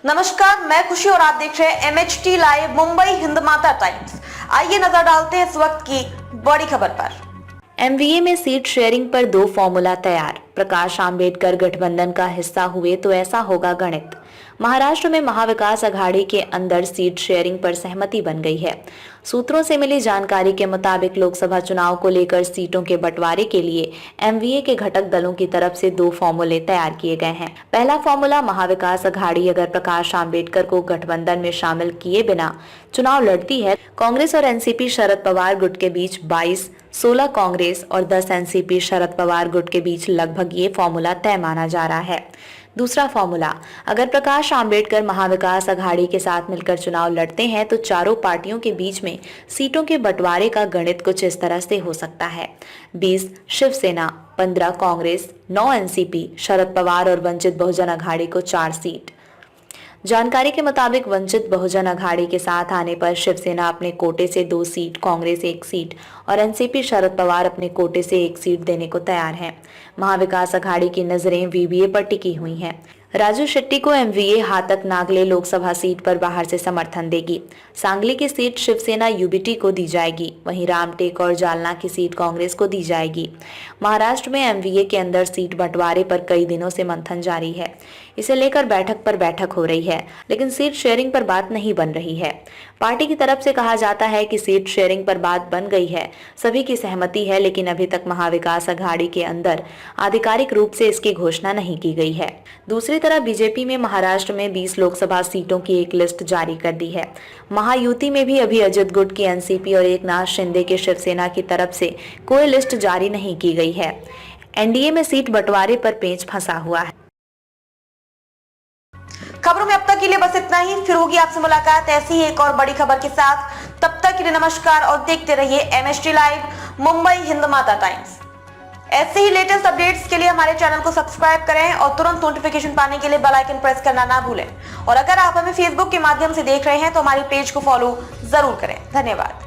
नमस्कार, मैं खुशी और आप देख रहे हैं MHT live Mumbai Hindmata times. आइए नजर डालते हैं इस वक्त की बड़ी खबर पर। एमवीए में सीट शेयरिंग पर 2 फॉर्मूला तैयार। प्रकाश आंबेडकर गठबंधन का हिस्सा हुए तो ऐसा होगा गणित। महाराष्ट्र में महाविकास अघाड़ी के अंदर सीट शेयरिंग पर सहमति बन गई है। सूत्रों से मिली जानकारी के मुताबिक लोकसभा चुनाव को लेकर सीटों के बंटवारे के लिए एमवीए के घटक दलों की तरफ से 2 फॉर्मूले तैयार किए गए हैं। पहला फॉर्मूला, महाविकास अघाड़ी अगर प्रकाश आंबेडकर को गठबंधन में शामिल किए बिना चुनाव लड़ती है, कांग्रेस और एनसीपी शरद पवार गुट के बीच 22, 16 कांग्रेस और 10 एनसीपी शरद पवार गुट के बीच लगभग ये फॉर्मूला तय माना जा रहा है। दूसरा फॉर्मूला, अगर प्रकाश आंबेडकर महाविकास अघाड़ी के साथ मिलकर चुनाव लड़ते हैं तो चारों पार्टियों के बीच में सीटों के बंटवारे का गणित कुछ इस तरह से हो सकता है: 20 शिवसेना, 15 कांग्रेस, 9 एनसीपी शरद पवार और वंचित बहुजन अघाड़ी को 4 सीट। जानकारी के मुताबिक वंचित बहुजन अघाड़ी के साथ आने पर शिवसेना अपने कोटे से 2 सीट, कांग्रेस 1 सीट और एनसीपी शरद पवार अपने कोटे से 1 सीट देने को तैयार हैं। महाविकास अघाड़ी की नजरें वीवीए पर टिकी हुई हैं। राजू शेट्टी को एमवीए हातक नागले लोकसभा सीट पर बाहर से समर्थन देगी। सांगली की सीट शिवसेना यूबीटी को दी जाएगी, वहीं रामटेक और जालना की सीट कांग्रेस को दी जाएगी। महाराष्ट्र में एमवीए के अंदर सीट बंटवारे पर कई दिनों से मंथन जारी है। इसे लेकर बैठक पर बैठक हो रही है, लेकिन सीट शेयरिंग पर बात नहीं बन रही है। पार्टी की तरफ से कहा जाता है कि सीट शेयरिंग पर बात बन गई है, सभी की सहमति है, लेकिन अभी तक महाविकास अघाड़ी के अंदर आधिकारिक रूप से इसकी घोषणा नहीं की गई है। दूसरी तरफ बीजेपी में महाराष्ट्र में 20 लोकसभा सीटों की एक लिस्ट जारी कर दी है। महायुति में भी अभी अजित गुट की एनसीपी और एकनाथ शिंदे के शिवसेना की तरफ से कोई लिस्ट जारी नहीं की गई है। एनडीए में सीट बंटवारे पर पेंच फंसा हुआ है। खबरों में अब तक के लिए बस इतना ही। फिर होगी आपसे मुलाकात ऐसी ही एक और बड़ी खबर के साथ। तब तक के लिए नमस्कार और देखते रहिए MHT live Mumbai Hindmata times. ऐसे ही लेटेस्ट अपडेट्स के लिए हमारे चैनल को सब्सक्राइब करें और तुरंत नोटिफिकेशन पाने के लिए बेल आइकन प्रेस करना ना भूलें। और अगर आप हमें फेसबुक के माध्यम से देख रहे हैं तो हमारी पेज को फॉलो जरूर करें। धन्यवाद।